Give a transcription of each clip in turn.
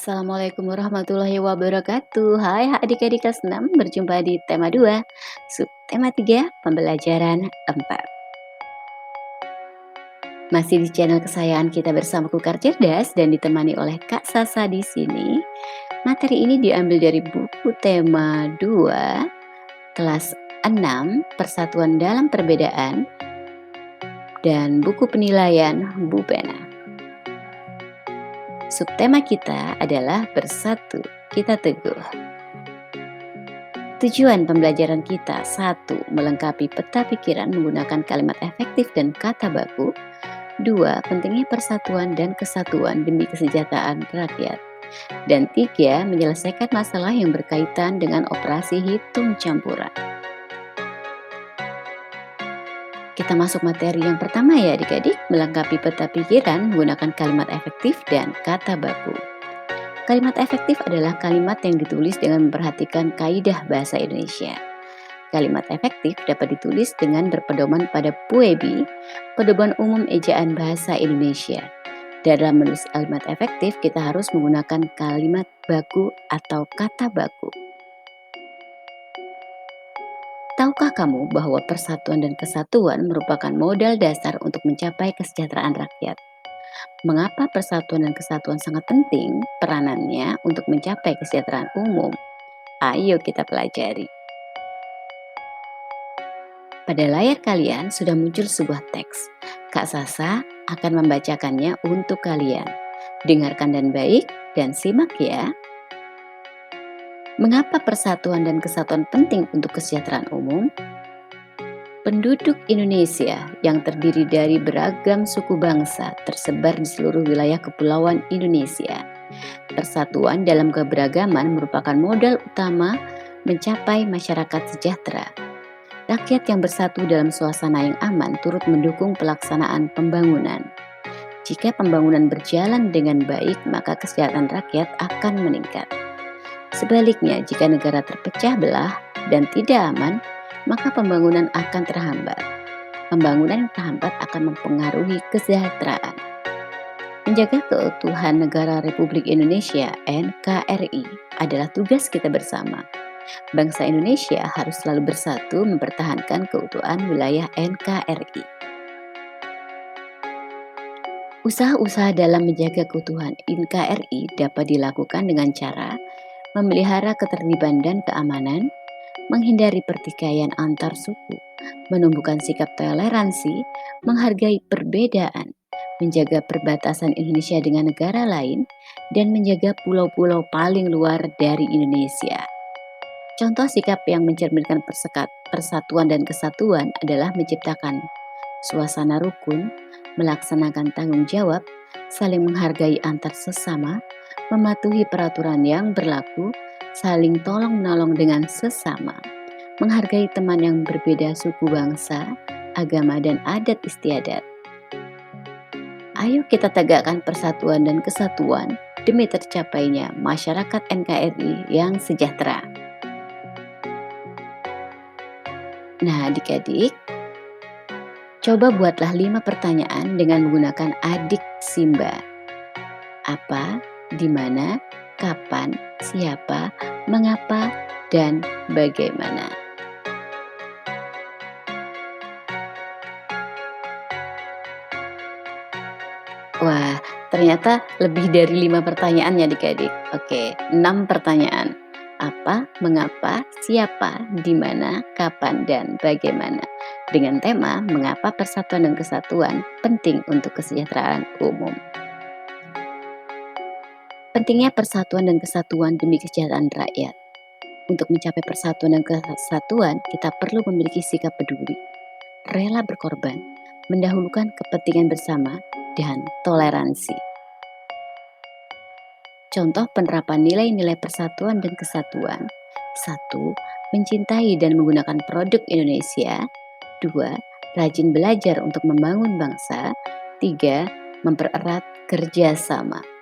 Assalamualaikum warahmatullahi wabarakatuh. Hai adik-adik kelas 6, berjumpa di tema 2, subtema 3, pembelajaran 4. Masih di channel kesayangan kita bersama Kukar Cerdas dan ditemani oleh Kak Sasa di sini. Materi ini diambil dari buku tema 2, kelas 6, Persatuan dalam Perbedaan, dan buku penilaian Bu Pena. Subtema kita adalah Bersatu Kita Teguh. Tujuan pembelajaran kita: 1. Melengkapi peta pikiran menggunakan kalimat efektif dan kata baku. 2. Pentingnya persatuan dan kesatuan demi kesejahteraan rakyat. Dan 3. Menyelesaikan masalah yang berkaitan dengan operasi hitung campuran. Kita masuk materi yang pertama ya adik-adik, melengkapi peta pikiran menggunakan kalimat efektif dan kata baku. Kalimat efektif adalah kalimat yang ditulis dengan memperhatikan kaidah bahasa Indonesia. Kalimat efektif dapat ditulis dengan berpedoman pada PUEBI, Pedoman Umum Ejaan Bahasa Indonesia. Dalam menulis kalimat efektif, kita harus menggunakan kalimat baku atau kata baku. Tahukah kamu bahwa persatuan dan kesatuan merupakan modal dasar untuk mencapai kesejahteraan rakyat? Mengapa persatuan dan kesatuan sangat penting peranannya untuk mencapai kesejahteraan umum? Ayo kita pelajari. Pada layar kalian sudah muncul sebuah teks. Kak Sasa akan membacakannya untuk kalian. Dengarkan dan baik dan simak ya. Mengapa persatuan dan kesatuan penting untuk kesejahteraan umum? Penduduk Indonesia yang terdiri dari beragam suku bangsa tersebar di seluruh wilayah kepulauan Indonesia. Persatuan dalam keberagaman merupakan modal utama mencapai masyarakat sejahtera. Rakyat yang bersatu dalam suasana yang aman turut mendukung pelaksanaan pembangunan. Jika pembangunan berjalan dengan baik, maka kesejahteraan rakyat akan meningkat. Sebaliknya, jika negara terpecah belah dan tidak aman, maka pembangunan akan terhambat. Pembangunan yang terhambat akan mempengaruhi kesejahteraan. Menjaga keutuhan negara Republik Indonesia (NKRI) adalah tugas kita bersama. Bangsa Indonesia harus selalu bersatu mempertahankan keutuhan wilayah NKRI. Usaha-usaha dalam menjaga keutuhan NKRI dapat dilakukan dengan cara memelihara ketertiban dan keamanan, menghindari pertikaian antar suku, menumbuhkan sikap toleransi, menghargai perbedaan, menjaga perbatasan Indonesia dengan negara lain, dan menjaga pulau-pulau paling luar dari Indonesia. Contoh sikap yang mencerminkan persatuan dan kesatuan adalah menciptakan suasana rukun, melaksanakan tanggung jawab, saling menghargai antar sesama, mematuhi peraturan yang berlaku, saling tolong-menolong dengan sesama, menghargai teman yang berbeda suku bangsa, agama dan adat istiadat. Ayo kita tegakkan persatuan dan kesatuan demi tercapainya masyarakat NKRI yang sejahtera. Nah adik-adik, coba buatlah 5 pertanyaan dengan menggunakan adik Simba. Apa, di mana, kapan, siapa, mengapa, dan bagaimana. Wah, ternyata lebih dari 5 pertanyaan ya adik-adik. Oke, 6 pertanyaan. Apa, mengapa, siapa, di mana, kapan, dan bagaimana. Dengan tema, mengapa persatuan dan kesatuan penting untuk kesejahteraan umum. Pentingnya persatuan dan kesatuan demi kesejahteraan rakyat. Untuk mencapai persatuan dan kesatuan, kita perlu memiliki sikap peduli, rela berkorban, mendahulukan kepentingan bersama, dan toleransi. Contoh penerapan nilai-nilai persatuan dan kesatuan. 1. Mencintai dan menggunakan produk Indonesia. 2. Rajin belajar untuk membangun bangsa. 3. Mempererat kerjasama.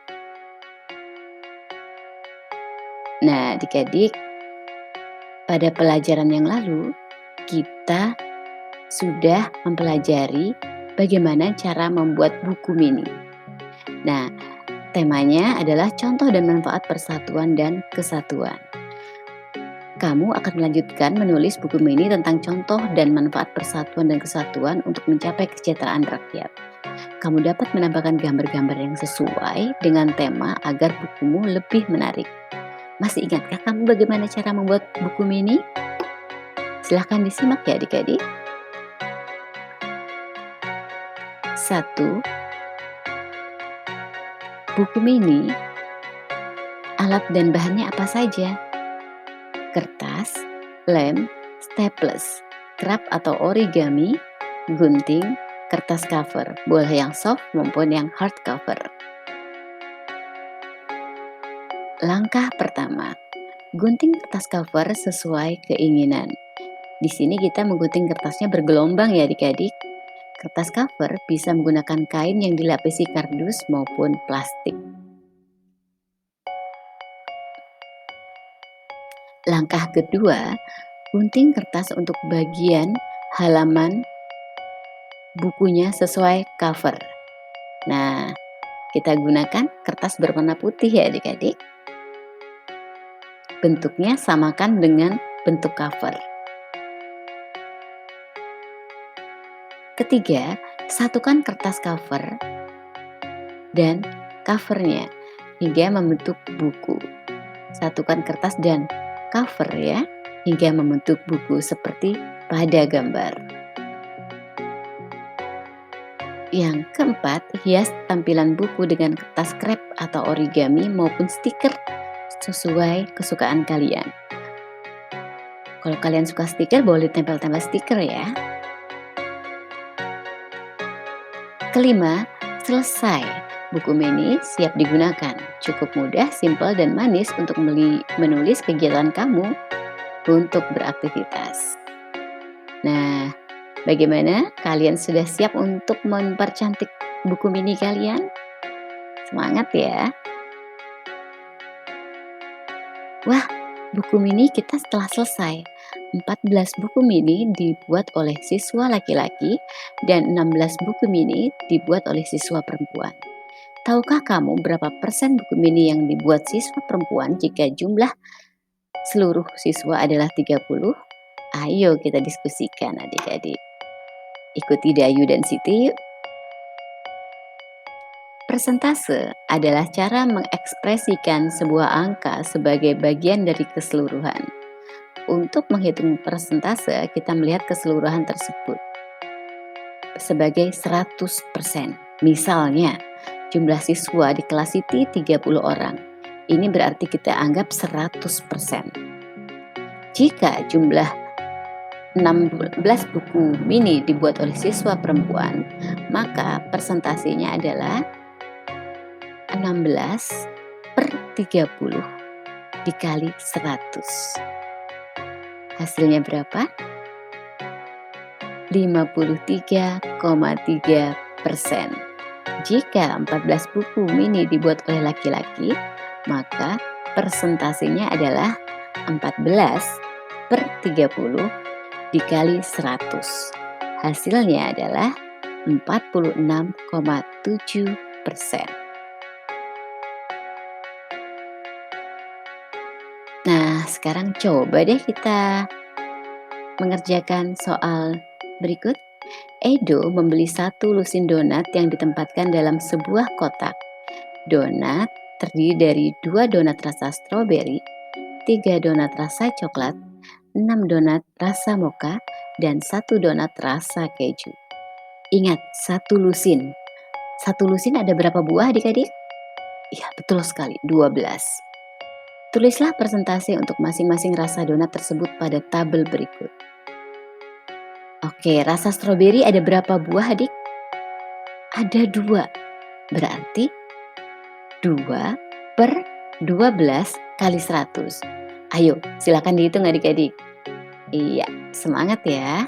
Nah, adik-adik, pada pelajaran yang lalu, kita sudah mempelajari bagaimana cara membuat buku mini. Nah, Temanya adalah contoh dan manfaat persatuan dan kesatuan. Kamu akan melanjutkan menulis buku mini tentang contoh dan manfaat persatuan dan kesatuan untuk mencapai kesejahteraan rakyat. Kamu dapat menambahkan gambar-gambar yang sesuai dengan tema agar bukumu lebih menarik. Masih ingatkah kamu bagaimana cara membuat buku mini? Silahkan disimak ya adik-adik. 1. Buku mini, alat dan bahannya apa saja? Kertas, lem, staples, kerap atau origami, gunting, kertas cover, boleh yang soft maupun yang hard cover. Langkah pertama, gunting kertas cover sesuai keinginan. Di sini kita menggunting kertasnya bergelombang ya adik-adik. Kertas cover bisa menggunakan kain yang dilapisi kardus maupun plastik. Langkah kedua, gunting kertas untuk bagian halaman bukunya sesuai cover. Nah, kita gunakan kertas berwarna putih ya adik-adik. Bentuknya samakan dengan bentuk cover. Ketiga, satukan kertas cover dan covernya hingga membentuk buku. Satukan kertas dan cover ya, hingga membentuk buku seperti pada gambar. Yang keempat, hias tampilan buku dengan kertas krep atau origami maupun stiker sesuai kesukaan kalian. Kalau kalian suka stiker, boleh tempel-tempel stiker ya. Kelima, selesai. Buku mini siap digunakan. Cukup mudah, simpel, dan manis untuk menulis kegiatan kamu untuk beraktivitas. Nah, bagaimana? Kalian sudah siap untuk mempercantik buku mini kalian? Semangat ya! Wah, buku mini kita setelah selesai. 14 buku mini dibuat oleh siswa laki-laki dan 16 buku mini dibuat oleh siswa perempuan. Tahukah kamu berapa persen buku mini yang dibuat siswa perempuan jika jumlah seluruh siswa adalah 30? Ayo kita diskusikan adik-adik. Ikuti Dayu dan Siti yuk. Persentase adalah cara mengekspresikan sebuah angka sebagai bagian dari keseluruhan. Untuk menghitung persentase, kita melihat keseluruhan tersebut sebagai 100%. Misalnya, jumlah siswa di kelas Siti 30 orang. Ini berarti kita anggap 100%. Jika jumlah 16 buku mini dibuat oleh siswa perempuan, maka persentasenya adalah 16/30 dikali 100. Hasilnya berapa? 53,3%. Jika 14 buku mini dibuat oleh laki-laki, maka persentasenya adalah 14/30 dikali 100. Hasilnya adalah 46,7%. Nah, sekarang coba deh kita mengerjakan soal berikut. Edo membeli 1 lusin donat yang ditempatkan dalam sebuah kotak. Donat terdiri dari 2 donat rasa stroberi, 3 donat rasa coklat, 6 donat rasa mocha, dan 1 donat rasa keju. Ingat, 1 lusin. 1 lusin ada berapa buah adik-adik? Ya, betul sekali, 12. Tulislah persentase untuk masing-masing rasa donat tersebut pada tabel berikut. Oke, rasa stroberi ada berapa buah adik? Ada 2. Berarti 2/12 kali 100. Ayo, silakan dihitung adik-adik. Iya, semangat ya.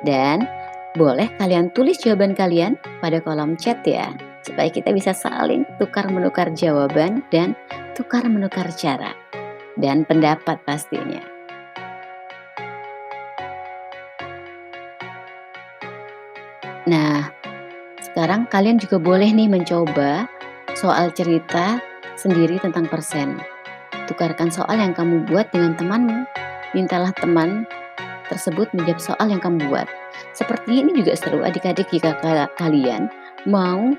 Dan boleh kalian tulis jawaban kalian pada kolom chat ya, supaya kita bisa saling tukar-menukar jawaban dan tukar-menukar cara dan pendapat pastinya. Nah, sekarang kalian juga boleh nih mencoba soal cerita sendiri tentang persen. Tukarkan soal yang kamu buat dengan temanmu. Mintalah teman tersebut menjawab soal yang kamu buat. Seperti ini juga seru adik-adik jika kalian mau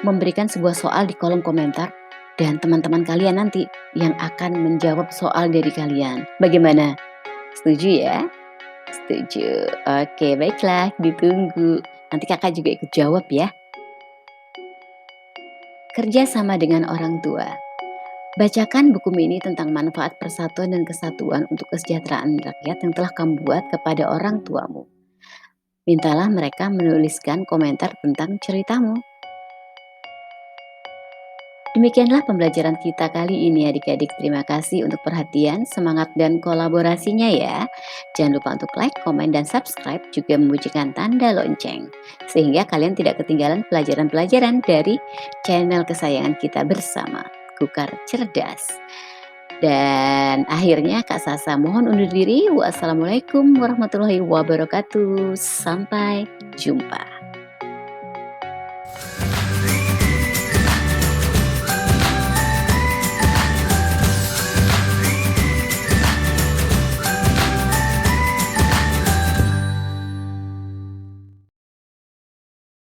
memberikan sebuah soal di kolom komentar dan teman-teman kalian nanti yang akan menjawab soal dari kalian. Bagaimana? Setuju ya? Setuju. Oke, baiklah, ditunggu. Nanti kakak juga ikut jawab ya. Kerja sama dengan orang tua. Bacakan buku mini tentang manfaat persatuan dan kesatuan untuk kesejahteraan rakyat yang telah kamu buat kepada orang tuamu. Mintalah mereka menuliskan komentar tentang ceritamu. Demikianlah pembelajaran kita kali ini adik-adik. Terima kasih untuk perhatian, semangat, dan kolaborasinya ya. Jangan lupa untuk like, komen, dan subscribe, juga membunyikan tanda lonceng. Sehingga kalian tidak ketinggalan pelajaran-pelajaran dari channel kesayangan kita bersama, Kukar Cerdas. Dan akhirnya Kak Sasa mohon undur diri. Wassalamualaikum warahmatullahi wabarakatuh. Sampai jumpa.